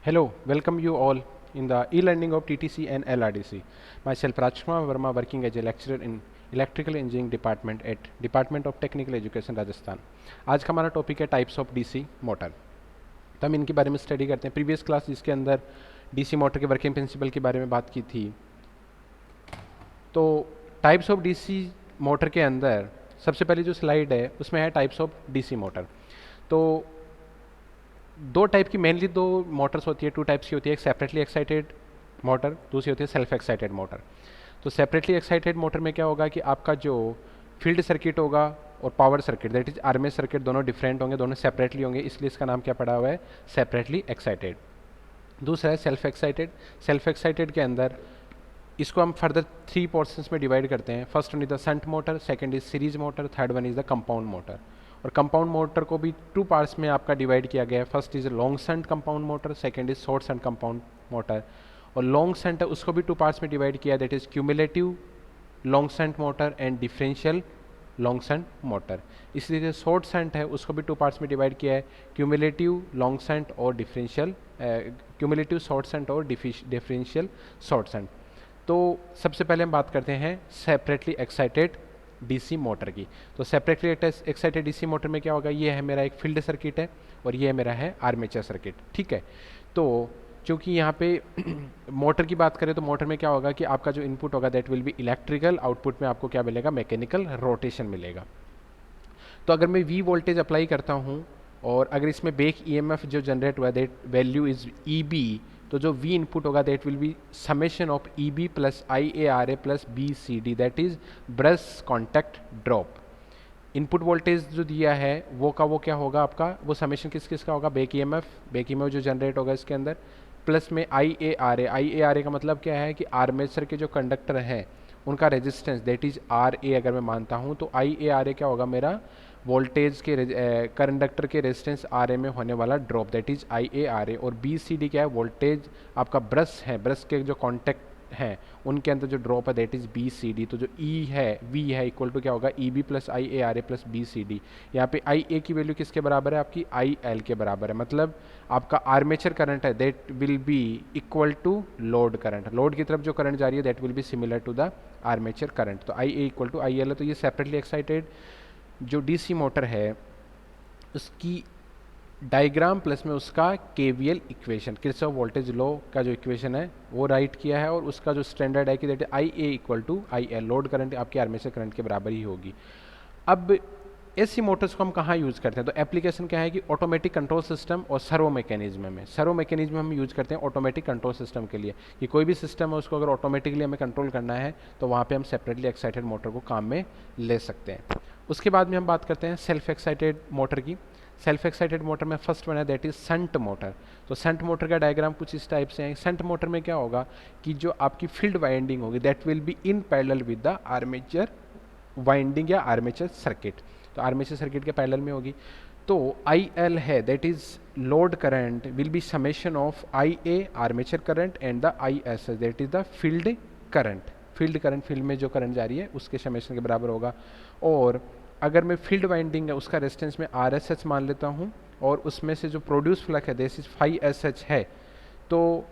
Hello, welcome you all in the e-learning of TTC and LRDC. Myself Rajkumar Verma, working as a lecturer in Electrical Engineering Department at Department of Technical Education Rajasthan. आज का हमारा topic है types of DC motor. तो हम इनके बारे में study करते हैं। प्रीवियस क्लास जिसके अंदर डीसी मोटर के वर्किंग प्रिंसिपल के बारे में बात की थी। तो टाइप्स ऑफ डीसी मोटर के अंदर सबसे पहली जो स्लाइड है उसमें है टाइप्स ऑफ डीसी मोटर। तो दो टाइप की मेनली दो मोटर्स होती है, टू टाइप्स की होती है। एक सेपरेटली एक्साइटेड मोटर, दूसरी होती है सेल्फ एक्साइटेड मोटर। तो सेपरेटली एक्साइटेड मोटर में क्या होगा कि आपका जो फील्ड सर्किट होगा और power circuit that is armature circuit दोनों डिफरेंट होंगे, दोनों सेपरेटली होंगे, इसलिए इसका नाम क्या पड़ा हुआ है, सेपरेटली एक्साइटेड। दूसरा है सेल्फ एक्साइटेड। सेल्फ एक्साइटेड के अंदर इसको हम फर्दर थ्री पोर्शंस में डिवाइड करते हैं। First one is the shunt motor, second is series motor, third one is the compound motor. और कंपाउंड मोटर को भी टू पार्ट्स में आपका डिवाइड किया गया है। First is long shunt compound motor, second is short shunt compound motor. और long shunt है उसको भी टू पार्ट्स में डिवाइड किया, that is cumulative long shunt motor and differential long shunt motor. इसलिए जो शॉर्ट शंट है उसको भी टू पार्ट्स में डिवाइड किया है, क्यूमुलेटिव लॉन्ग शंट और डिफरेंशियल क्यूमुलेटिव शॉर्ट शंट और डिफरेंशियल शॉर्ट शंट। तो सबसे पहले हम बात करते हैं सेपरेटली एक्साइटेड डीसी मोटर की। तो सेपरेटली एक्साइटेड डीसी मोटर में क्या होगा, ये है मेरा एक फील्ड सर्किट है और ये मेरा है आर्मेचर सर्किट, ठीक है। तो चूंकि यहाँ पे मोटर की बात करें तो मोटर में क्या होगा कि आपका जो इनपुट होगा that will B electrical, output में आपको क्या मिलेगा, मैकेनिकल रोटेशन मिलेगा। तो अगर मैं वी वोल्टेज अप्लाई करता हूँ और अगर इसमें बेक ईएमएफ जो जनरेट हुआ that value is E B, तो जो वी इनपुट होगा that will be summation of E B plus I A R A plus B C D, that is brush contact drop. Input voltage जो दिया है वो का वो क्या होगा आपका, वो समेशन किस किस का होगा, बेक ईएमएफ जो जनरेट होगा इसके अंदर, प्लस में आई ए आर ए का मतलब क्या है कि आर्मेचर के जो कंडक्टर हैं उनका resistance that is R A अगर मैं मानता हूँ, तो आई ए आर ए क्या होगा मेरा, वोल्टेज के कंडक्टर के रेजिस्टेंस आर ए में होने वाला drop that is I A R A. और बी सी डी क्या है, वोल्टेज आपका ब्रश है, ब्रश के जो कॉन्टैक्ट हैं उनके अंदर जो ड्रॉप है that is B C D. तो जो ई है वी है इक्वल टू क्या होगा, E B plus I A R A plus B C D. यहाँ पे आई ए की वैल्यू किसके बराबर है, आपकी आई एल के बराबर है। मतलब आपका आर्मेचर करंट है that will be equal to load current, load की तरफ जो करंट जा रही है that will be similar to the armature current. तो I A equal to I L है। तो ये सेपरेटली एक्साइटेड जो डीसी मोटर है उसकी डायग्राम प्लस में उसका KVL equation, Kirchhoff voltage law का जो इक्वेशन है वो राइट किया है, और उसका जो स्टैंडर्ड है कि that I A equal to I L, load current आपके आर्मेचर करंट के बराबर ही होगी। अब ऐसी मोटर्स को हम कहाँ यूज़ करते हैं, तो एप्लीकेशन क्या है कि ऑटोमेटिक कंट्रोल सिस्टम और सर्वो मैकेनिज्म में। सर्वो मैकेनिज्म हम यूज़ करते हैं ऑटोमेटिक कंट्रोल सिस्टम के लिए, कि कोई भी सिस्टम है उसको अगर ऑटोमेटिकली हमें कंट्रोल करना है तो वहाँ पे हम सेपरेटली एक्साइटेड मोटर को काम में ले सकते हैं। उसके बाद में हम बात करते हैं सेल्फ एक्साइटेड मोटर की। सेल्फ एक्साइटेड मोटर में फर्स्ट वन है दैट इज शंट मोटर। तो शंट मोटर का डायग्राम कुछ इस टाइप से है। शंट मोटर में क्या होगा कि जो आपकी फील्ड वाइंडिंग होगी that will be in parallel with the armature winding या आर्मेचर सर्किट, तो आर्मेचर सर्किट के पैरेलल में होगी। तो आई एल है that is load current will be summation of I A armature current and the I S S that is the field current. Field current, field में जो current जा रही है उसके समेशन के बराबर होगा। और अगर मैं फील्ड वाइंडिंग है उसका रेजिस्टेंस में आर एस एच मान लेता हूँ, और उसमें से जो प्रोड्यूस फ्लक्स है दिस इज 5 SH है, तो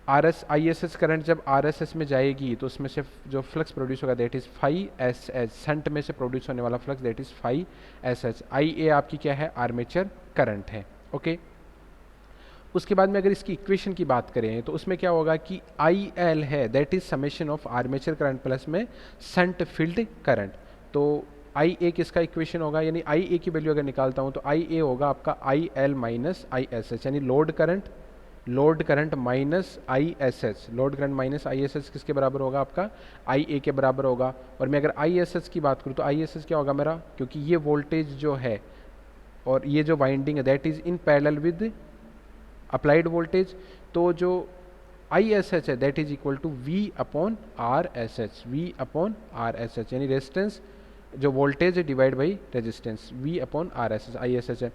R S I S H current जब आर एस एस में जाएगी तो उसमें से जो फ्लक्स प्रोड्यूस होगा दैट इज 5 SH। शंट में से प्रोड्यूस होने वाला फ्लक्स दैट इज 5 SH। आई ए आपकी क्या है, आर्मेचर करंट है, ओके। उसके बाद में अगर इसकी इक्वेशन की बात करें तो उसमें क्या होगा कि आई एल है that is summation of armature current plus में शंट फील्ड करंट। तो आई ए किसका इक्वेशन होगा, यानी आई ए की वैल्यू अगर निकालता हूं तो आई ए होगा आपका I L minus I S H, यानी load current minus I S H, load current minus I S H किसके बराबर होगा, आपका आई ए के बराबर होगा। और मैं अगर आई एस एच की बात करूँ तो आई एस एच क्या होगा मेरा, क्योंकि ये वोल्टेज जो है और ये जो वाइंडिंग है that is in parallel with applied voltage, तो जो आई एस एच है that is equal to V upon R S H, V upon R S H, यानी रेजिस्टेंस जो वोल्टेज है divide by resistance, V upon R S H, I S H है।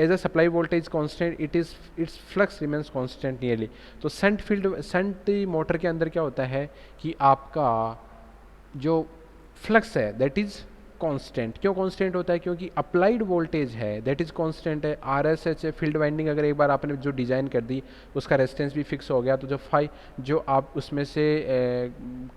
As a supply voltage constant it's flux remains constant nearly. तो shunt motor के अंदर क्या होता है कि आपका जो फ्लक्स है दैट इज कांस्टेंट। क्यों कांस्टेंट होता है? क्योंकि अप्लाइड वोल्टेज है दैट इज कांस्टेंट है। RSH है, फील्ड वाइंडिंग अगर एक बार आपने जो डिज़ाइन कर दी उसका रेजिस्टेंस भी फिक्स हो गया, तो जो आप उसमें से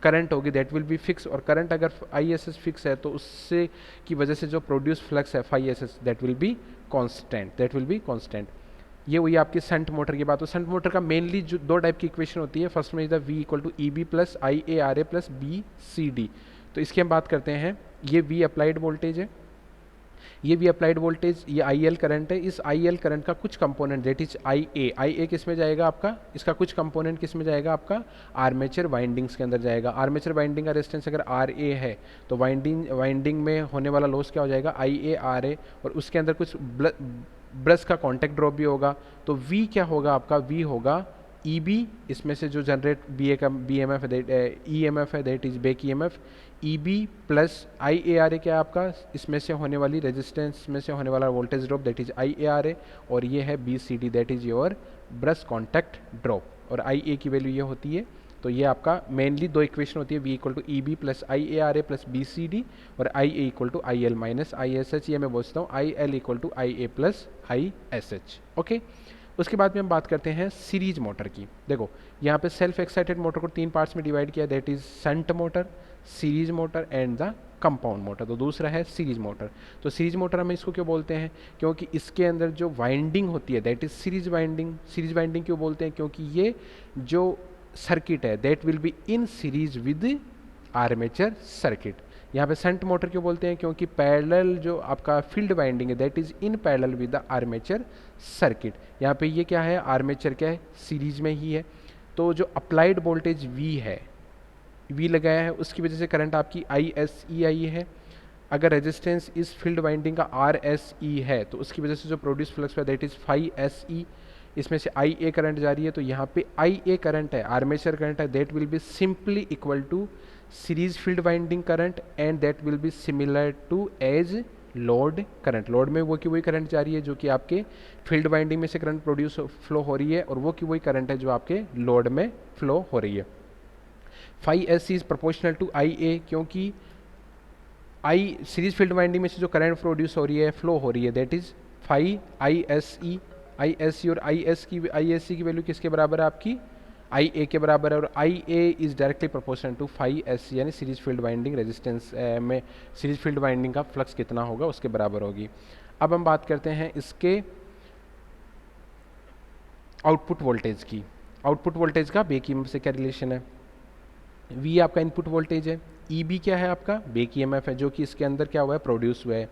करंट होगी दैट विल बी फिक्स, और करंट अगर ISS फिक्स है तो उससे की वजह से जो प्रोड्यूस फ्लक्स है FISS that will be constant. ये हुई आपकी शंट मोटर की बात। तो शंट मोटर का मेनली जो दो टाइप की इक्वेशन होती है, फर्स्ट में is the V equal to EB plus IARA plus BCD। तो इसकी हम बात करते हैं, ये V अप्लाइड वोल्टेज है, ये भी अप्लाइड वोल्टेज, ये IL करंट है। इस IL करंट का कुछ कंपोनेंट दैट इज IA किस में जाएगा आपका, इसका कुछ कंपोनेंट किस में जाएगा आपका, आर्मेचर वाइंडिंग्स के अंदर जाएगा। आर्मेचर वाइंडिंग का रेजिस्टेंस अगर RA है तो वाइंडिंग में होने वाला लॉस क्या हो जाएगा, IARA, और उसके अंदर कुछ ब्रश का कॉन्टैक्ट ड्रॉप भी होगा। तो V क्या होगा आपका, V होगा EB, इसमें से जो जनरेट BMF EMF है that is back EMF, EB plus IARA क्या है आपका, इसमें से होने वाली रेजिस्टेंस में से होने वाला voltage drop that is IARA, और ये है BCD that is your brush contact drop, और IA की वैल्यू ये होती है। तो ये आपका मेनली दो इक्वेशन होती है, V equal to EB plus IARA plus BCD, और IA equal to IL minus ISH, ये मैं बोलता हूँ IL equal to IA plus ISH। Okay, उसके बाद में हम बात करते हैं सीरीज मोटर की। देखो यहाँ पे सेल्फ एक्साइटेड मोटर को तीन पार्ट्स में डिवाइड किया, that is shunt motor, series motor and the compound motor. तो दूसरा है सीरीज मोटर। तो सीरीज मोटर हम इसको क्यों बोलते हैं, क्योंकि इसके अंदर जो वाइंडिंग होती है that is series winding. Series winding क्यों बोलते हैं, क्योंकि ये जो सर्किट है that will be in series with armature circuit. यहाँ पे शंट मोटर क्यों बोलते हैं, क्योंकि पैरेलल जो आपका फील्ड वाइंडिंग है that is in parallel with the armature circuit. यहाँ पे ये क्या है, आर्मेचर क्या है, सीरीज में ही है। तो जो अप्लाइड वोल्टेज V है, V लगाया है, उसकी वजह से करंट आपकी ISE आई है। अगर रेजिस्टेंस इस फील्ड वाइंडिंग का RSE है तो उसकी वजह से जो प्रोड्यूस फ्लक्स है दैट इज FISE, इसमें से IA करंट जा रही है। तो यहाँ पे IA करंट है, आर्मेचर करंट है, that will be simply equal to series field winding current, and that will be similar to as load current. Load में वो की वही करंट जा रही है जो कि आपके फील्ड वाइंडिंग में से करंट प्रोड्यूस फ्लो हो रही है, और वो की वही करंट है जो आपके लोड में फ्लो हो रही है। FISE is proportional to IA, क्योंकि सीरीज फील्ड वाइंडिंग में से जो करंट प्रोड्यूस हो रही है, फ्लो हो रही है, दैट इज FISE। ISE और ISC की वैल्यू किसके बराबर है आपकी, IA के बराबर है, और IA is directly proportional to FISE, यानी सीरीज फील्ड वाइंडिंग रेजिस्टेंस में सीरीज फील्ड वाइंडिंग का फ्लक्स कितना होगा उसके बराबर होगी। अब हम बात करते हैं इसके आउटपुट वोल्टेज की। आउटपुट वोल्टेज का बैक ईएमएफ से क्या रिलेशन है, V आपका इनपुट वोल्टेज है, EB क्या है आपका बैक ईएमएफ है जो कि इसके अंदर क्या हुआ है, प्रोड्यूस हुआ है,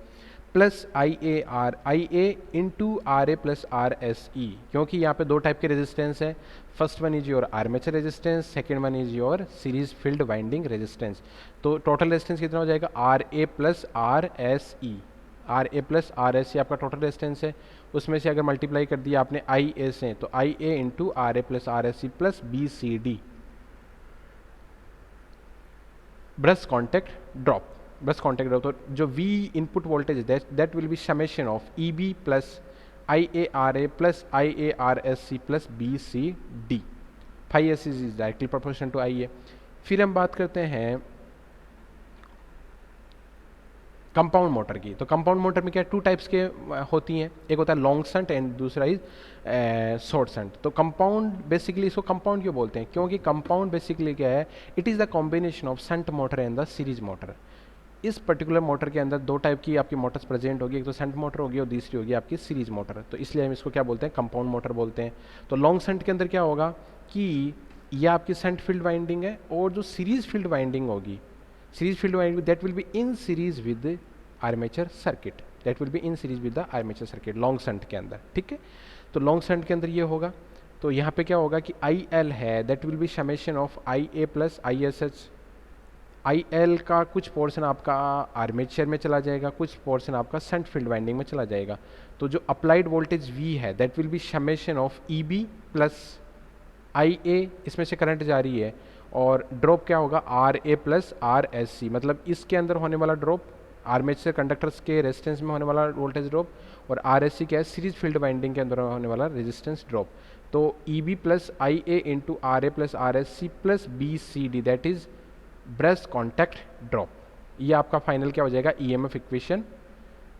plus IA into RA plus RSE, क्योंकि यहाँ पे दो टाइप के रेजिस्टेंस है। First one is your armature resistance, second one is your series field winding resistance. तो टोटल रेजिस्टेंस कितना हो जाएगा, RA plus RSE। RA plus RSE आपका टोटल रेजिस्टेंस है, उसमें से अगर मल्टीप्लाई कर दिया आपने IA से तो IA into RA plus RSE plus BCD, brush contact drop. Brush contact drop, तो जो V input voltage that will be summation of EB plus IARA plus IARSC plus BCD। FISE is directly proportional to IA। फिर हम बात करते हैं compound motor की। तो compound motor में क्या टू टाइप्स के होती हैं, एक होता है लॉन्ग शंट एंड दूसरा इज शॉर्ट शंट। तो कंपाउंड बेसिकली इसको कंपाउंड क्यों बोलते हैं, क्योंकि कंपाउंड बेसिकली क्या है, it is the combination of shunt motor and the series motor. इस पर्टिकुलर मोटर के अंदर दो टाइप की आपकी मोटर्स प्रेजेंट होगी, एक तो शंट मोटर होगी और दूसरी होगी आपकी सीरीज मोटर। तो इसलिए हम इसको क्या बोलते हैं, कंपाउंड मोटर बोलते हैं। तो लॉन्ग शंट के अंदर क्या होगा कि ये आपकी शंट फील्ड वाइंडिंग है, और जो सीरीज फील्ड वाइंडिंग होगी, series field winding that will be in series with armature circuit, that will be in series with the armature circuit long shunt के अंदर। ठीक है, तो लॉन्ग शंट के अंदर ये होगा। तो यहाँ पे क्या होगा कि IL है that will be summation of IA plus ISH। IL का कुछ पोर्शन आपका आर्मेचर में चला जाएगा, कुछ पोर्शन आपका शंट फील्ड वाइंडिंग में चला जाएगा। तो जो अप्लाइड वोल्टेज V है that will be summation of EB plus IA, इसमें से करंट जा रही है, और ड्रॉप क्या होगा RA प्लस RSC, मतलब इसके अंदर होने वाला ड्रॉप आर्मेचर कंडक्टर्स के रेजिस्टेंस में होने वाला वोल्टेज ड्रॉप, और RSC क्या है सीरीज फील्ड वाइंडिंग के अंदर होने वाला रेजिस्टेंस ड्रॉप। तो EB plus IA into RA plus RSC plus BCD that is brush contact drop, ये आपका फाइनल क्या हो जाएगा, ईएमएफ इक्वेशन,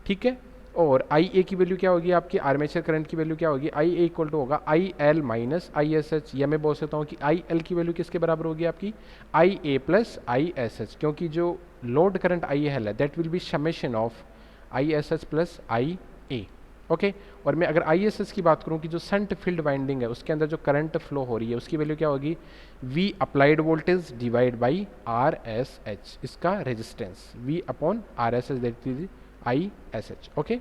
ठीक है। और आई ए की वैल्यू क्या होगी आपकी, आर्मेचर करंट की वैल्यू क्या होगी, आई ए इक्वल टू होगा आई L minus I S H, या मैं बोल सकता हूँ कि आई एल की वैल्यू किसके बराबर होगी आपकी, आई ए प्लस आई एस एच, क्योंकि जो लोड करंट आई एल है that will be summation of I S H plus I A, okay. और मैं अगर आई एस एच की बात करूँ कि जो शंट फील्ड वाइंडिंग है उसके अंदर जो करंट फ्लो हो रही है उसकी वैल्यू क्या होगी, V applied voltage divide by R S H, इसका resistance V upon R S H that is I S H, okay.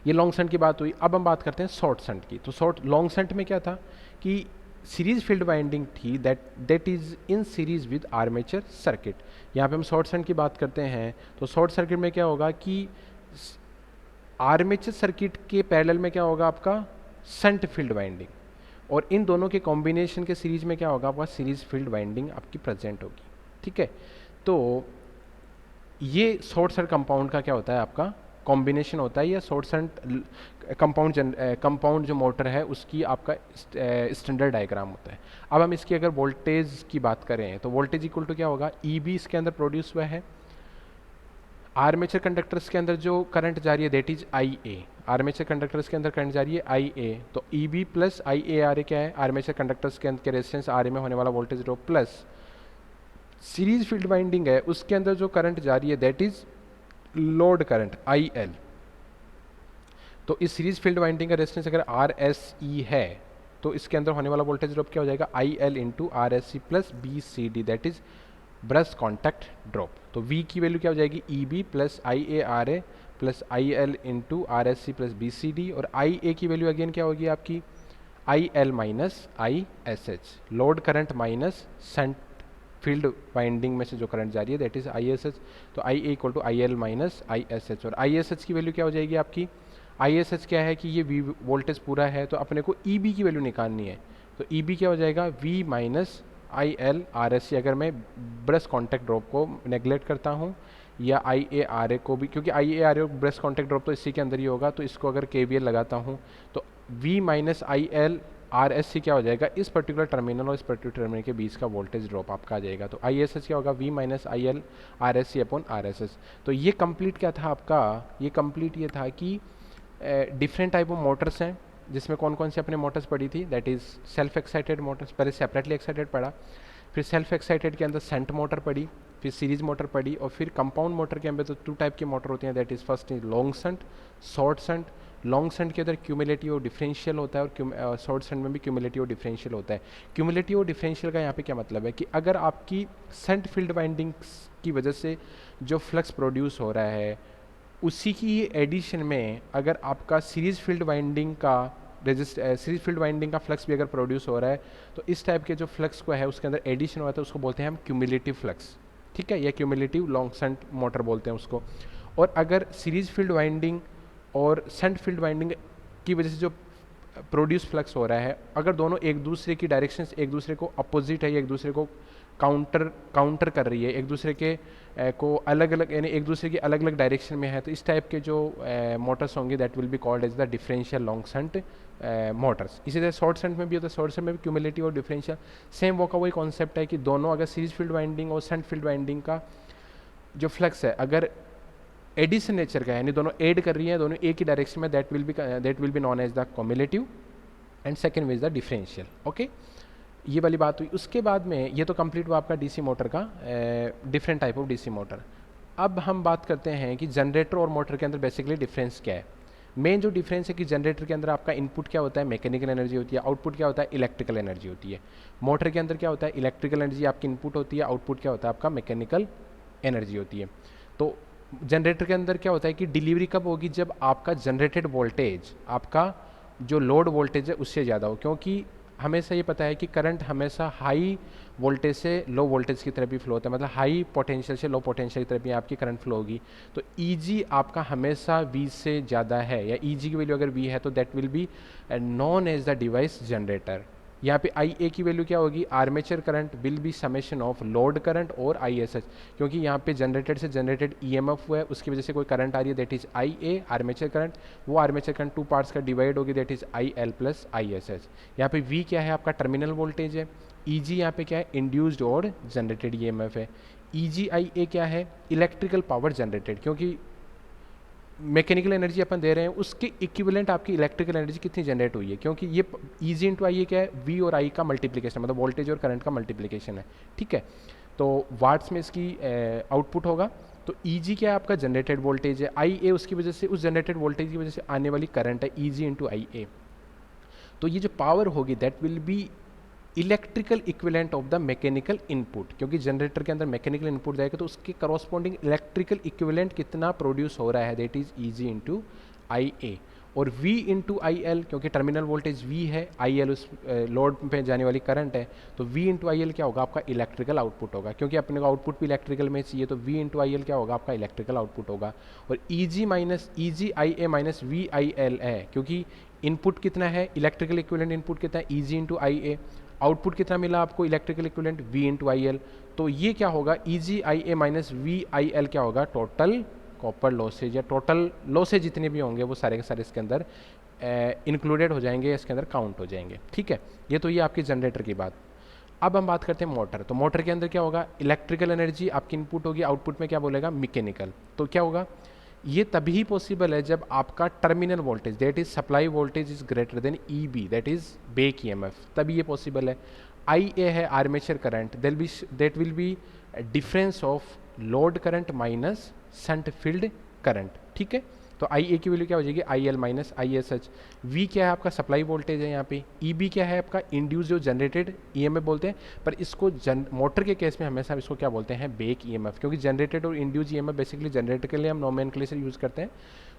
ये लॉन्ग शंट की बात हुई। अब हम बात करते हैं शॉर्ट शंट की। तो शॉर्ट लॉन्ग शंट में क्या था कि सीरीज फील्ड वाइंडिंग थी that is in series with armature circuit. यहाँ पे हम शॉर्ट शंट की बात करते हैं तो शॉर्ट सर्किट में क्या होगा कि आर्मेचर सर्किट के पैरेलल में क्या होगा आपका शंट फील्ड वाइंडिंग, और इन दोनों के कॉम्बिनेशन के सीरीज में क्या होगा आपका सीरीज फील्ड वाइंडिंग आपकी प्रेजेंट होगी, ठीक है। तो ये शॉर्ट सर्किट कंपाउंड का क्या होता है आपका कॉम्बिनेशन होता है, या शॉर्ट सर्किट कंपाउंड जो मोटर है उसकी आपका स्टैंडर्ड डायग्राम होता है। अब हम इसकी अगर वोल्टेज की बात करें तो वोल्टेज इक्वल टू क्या होगा, ई बी इसके अंदर प्रोड्यूस हुआ है, आर्मेचर कंडक्टर्स के अंदर जो करंट जा रही है that is I A, armature conductors के अंदर करंट जा रही है आई ए, तो E B plus I A R A क्या है, आर्मेचर कंडक्टर्स के अंदर के रेजिस्टेंस आर ए में होने वाला voltage drop, plus series field winding है उसके अंदर जो करंट जा रही है that is load current I L. तो इस सीरीज फील्ड वाइंडिंग का रेजिस्टेंस अगर आर एस ई है तो इसके अंदर होने वाला वोल्टेज ड्रॉप क्या हो जाएगा, I L into R S C plus B C D that is brush contact drop. तो V की वैल्यू क्या हो जाएगी, E B plus I A R A plus I L into R S C plus B C D, और I A की value again क्या होगी आपकी I L minus I S H, load current minus shunt field winding में से जो current जा रही है that is I S H. तो I A equal to I L minus I S H, और आई एस एच की value क्या हो जाएगी आपकी, आई एस एच क्या है कि ये वी वोल्टेज पूरा है तो अपने को ई बी की वैल्यू निकालनी है, तो ई बी क्या हो जाएगा V minus I L R S C. अगर मैं ब्रश कॉन्टैक्ट ड्रॉप को नेग्लेक्ट करता हूँ या आई ए आर ए को भी, क्योंकि I A R A brush contact drop तो इसी के अंदर ही होगा, तो इसको अगर के वी एल लगाता हूँ तो V minus I L R S C क्या हो जाएगा, इस पर्टिकुलर टर्मिनल और इस पर्टिकुलर टर्मिनल के बीच का वोल्टेज ड्रॉप आपका आ जाएगा। तो आई एस एस क्या होगा, V minus I L R S C upon R S S. तो ये कंप्लीट क्या था आपका, ये कंप्लीट ये था कि डिफरेंट टाइप ऑफ मोटर्स हैं, जिसमें कौन कौन सी अपने मोटर्स पड़ी थी, that is self excited Motors, पहले सेपरेटली एक्साइटेड पड़ा, फिर सेल्फ एक्साइटेड के अंदर सेंट मोटर पड़ी, फिर सीरीज मोटर पड़ी, और फिर कंपाउंड मोटर के अंदर तो टू टाइप की मोटर होती हैं, that is first is long shunt, short shunt. Long shunt के अंदर क्यूमुलेटिव और डिफरेंशियल होता है, और शॉर्ट शंट में भी क्यूमुलेटिव और डिफरेंशियल होता है। क्यूमुलेटिव और डिफरेंशियल का यहाँ पे क्या मतलब है कि अगर आपकी शंट फील्ड वाइंडिंग्स की वजह से जो फ्लक्स प्रोड्यूस हो रहा है उसी की एडिशन में अगर आपका सीरीज फील्ड वाइंडिंग का सीरीज फील्ड वाइंडिंग का फ्लक्स भी अगर प्रोड्यूस हो रहा है तो इस टाइप के जो फ्लक्स को है उसके अंदर एडिशन होता है, उसको बोलते हैं हम क्यूमुलेटिव फ्लक्स, ठीक है, या क्यूमुलेटिव लॉन्ग शंट मोटर बोलते हैं उसको। और अगर सीरीज फील्ड वाइंडिंग और शंट फील्ड वाइंडिंग की वजह से जो प्रोड्यूस फ्लक्स हो रहा है, अगर दोनों एक दूसरे की डायरेक्शन एक दूसरे को अपोजिट है, एक दूसरे को काउंटर कर रही है, एक दूसरे के को अलग अलग यानी एक दूसरे की अलग अलग डायरेक्शन में है, तो इस टाइप के जो मोटर्स होंगे that will be called as the differential long shunt motors. इसी तरह शॉर्ट शंट में भी होता है, शॉर्ट शंट में भी क्यूमुलेटिव और डिफरेंशियल सेम वो का वही कॉन्सेप्ट है कि दोनों अगर सीरीज फील्ड वाइंडिंग और शंट फील्ड वाइंडिंग का जो फ्लक्स है अगर एडिशन नेचर का है यानी दोनों ऐड कर रही है, दोनों एक ही डायरेक्शन में, that will be known as the cumulative and second is the differential, okay. ये वाली बात हुई। उसके बाद में ये तो कंप्लीट हुआ आपका डीसी मोटर का different type of DC motor. अब हम बात करते हैं कि जनरेटर और मोटर के अंदर बेसिकली डिफरेंस क्या है। मेन जो डिफरेंस है कि जनरेटर के अंदर आपका इनपुट क्या होता है, मैकेनिकल एनर्जी होती है, आउटपुट क्या होता है, इलेक्ट्रिकल एनर्जी होती है। मोटर के अंदर क्या होता है, इलेक्ट्रिकल एनर्जी आपकी इनपुट होती है, आउटपुट क्या होता है आपका मैकेनिकल एनर्जी होती है। तो जनरेटर के अंदर क्या होता है कि डिलीवरी कब होगी, जब आपका जनरेटेड वोल्टेज आपका जो लोड वोल्टेज है उससे ज़्यादा हो, क्योंकि हमेशा ये पता है कि करंट हमेशा हाई वोल्टेज से लो वोल्टेज की तरफ भी फ्लो होता है, मतलब हाई पोटेंशियल से लो पोटेंशियल की तरफ भी आपकी करंट फ्लो होगी। तो ईजी आपका हमेशा वी से ज़्यादा है, या ईजी की वैल्यू अगर वी है तो that will be known as the device generator. यहाँ पे आई ए की वैल्यू क्या होगी, armature current will be summation of load current और आई एस एच, क्योंकि यहाँ पे जनरेटेड से जनरेटेड ई एम एफ हुआ है उसकी वजह से कोई करंट आ रही है that is I A armature current, वो आर्मेचर करंट टू पार्ट्स का डिवाइड होगी that is I L plus I S H. यहाँ पे वी क्या है आपका टर्मिनल वोल्टेज है, ई जी यहाँ पे क्या है इंड्यूस्ड और जनरेटेड ई एम एफ है, EGIA क्या है, इलेक्ट्रिकल पावर जनरेटेड, क्योंकि मैकेनिकल एनर्जी अपन दे रहे हैं उसके इक्विवेलेंट आपकी इलेक्ट्रिकल एनर्जी कितनी जनरेट हुई है, क्योंकि ये E इंटू आई क्या है, V और I का मल्टीप्लिकेशन, मतलब वोल्टेज और करंट का मल्टीप्लिकेशन है, ठीक है। तो वाट्स में इसकी आउटपुट होगा। तो EG क्या है, आपका जनरेटेड वोल्टेज है, IA उसकी वजह से, उस जनरेटेड वोल्टेज की वजह से आने वाली करंट है, EG इंटू IA। तो ये जो पावर होगी that will B electrical equivalent of the mechanical input, क्योंकि जनरेटर के अंदर मैकेनिकल इनपुट जाएगा तो उसके करॉस्पॉन्डिंग इलेक्ट्रिकल इक्विवेलेंट कितना प्रोड्यूस हो रहा है, that is EG into IA। और V इंटू IL, क्योंकि टर्मिनल वोल्टेज V है, IL उस लोड पे जाने वाली करंट है, तो V इंटू IL क्या होगा, आपका इलेक्ट्रिकल आउटपुट होगा, क्योंकि अपने को आउटपुट भी इलेक्ट्रिकल में चाहिए, तो V इंटू IL क्या होगा, आपका इलेक्ट्रिकल आउटपुट होगा। और EGIA माइनस VIL है, क्योंकि इनपुट कितना है, इलेक्ट्रिकल इक्विवेलेंट इनपुट कितना है, EG इंटू IA, आउटपुट कितना मिला आपको, electrical equivalent V into IL। तो ये क्या होगा, EGIA माइनस VIL क्या होगा, टोटल कॉपर लॉसेज या टोटल लॉसेज जितने भी होंगे वो सारे के सारे इसके अंदर इंक्लूडेड हो जाएंगे, इसके अंदर काउंट हो जाएंगे, ठीक है। ये तो ये आपकी जनरेटर की बात। अब हम बात करते हैं मोटर। तो मोटर के अंदर क्या होगा, इलेक्ट्रिकल एनर्जी आपकी इनपुट होगी, आउटपुट में क्या बोलेगा, मैकेनिकल। तो क्या होगा, ये तभी पॉसिबल है जब आपका terminal voltage that is supply voltage is greater than EB that is back EMF, तभी ये पॉसिबल है। IA है armature current, that will B difference of load current minus shunt field current, ठीक है। तो IA की वैल्यू क्या हो जाएगी, IL माइनस ISH। V क्या है, आपका सप्लाई वोल्टेज है यहाँ पे। EB क्या है, आपका इंड्यूस जो जनरेटेड EMF बोलते हैं, पर इसको मोटर के केस में हमेशा इसको क्या बोलते हैं, बैक EMF, क्योंकि जनरेटेड और इंड्यूस EMF बेसिकली जनरेटर के लिए हम नोमेनक्लेचर यूज़ करते हैं,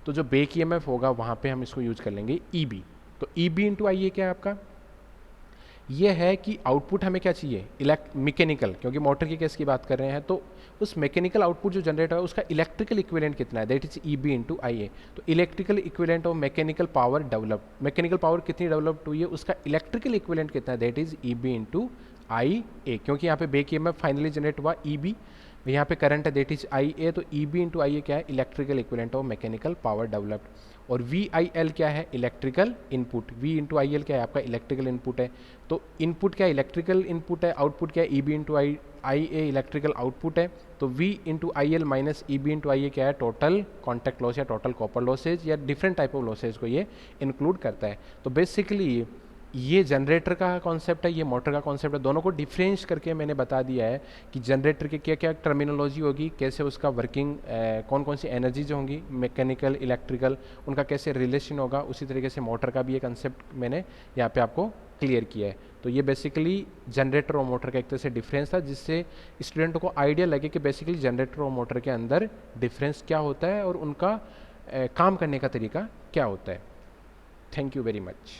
तो जो बैक EMF होगा वहाँ पे हम इसको यूज़ कर लेंगे EB। तो EB इंटू IA क्या है आपका, ये है कि आउटपुट हमें क्या चाहिए, मैकेनिकल, क्योंकि मोटर के केस की बात कर रहे हैं, तो उस मैकेनिकल आउटपुट जो जनरेट है उसका इलेक्ट्रिकल इक्विवेलेंट कितना है, that is EB into IA। तो electrical equivalent of mechanical power develop, mechanical power कितनी डेवलप्ड हुई है, उसका इलेक्ट्रिकल इक्विवेलेंट कितना है, that is EB into IA, क्योंकि यहाँ पे बैक EMF फाइनली जनरेट हुआ EB, यहाँ पे करंट है दैट इज IA, तो EB इंटू IA क्या है, electrical equivalent of mechanical power developed. और VIL क्या है, electrical input, V into IL क्या है, आपका इलेक्ट्रिकल इनपुट है। तो इनपुट क्या है, इलेक्ट्रिकल इनपुट है, आउटपुट क्या है, EB into IA electrical output है। तो V into IL minus EB into IA क्या है, टोटल कॉन्टैक्ट लॉस या टोटल कॉपर लॉसेज या डिफरेंट टाइप ऑफ लॉसेज को ये इंक्लूड करता है। तो बेसिकली ये जनरेटर का कॉन्सेप्ट है, ये मोटर का कॉन्सेप्ट है, दोनों को डिफरेंस करके मैंने बता दिया है कि जनरेटर के क्या क्या टर्मिनोलॉजी होगी, कैसे उसका वर्किंग, कौन कौन सी एनर्जीज होंगी, मैकेनिकल इलेक्ट्रिकल, उनका कैसे रिलेशन होगा। उसी तरीके से मोटर का भी ये कंसेप्ट मैंने यहाँ पे आपको क्लियर किया है। तो ये बेसिकली जनरेटर और मोटर का एक तरह से डिफरेंस था, जिससे स्टूडेंटों को आइडिया लगे कि बेसिकली जनरेटर और मोटर के अंदर डिफरेंस क्या होता है और उनका काम करने का तरीका क्या होता है। Thank you very much.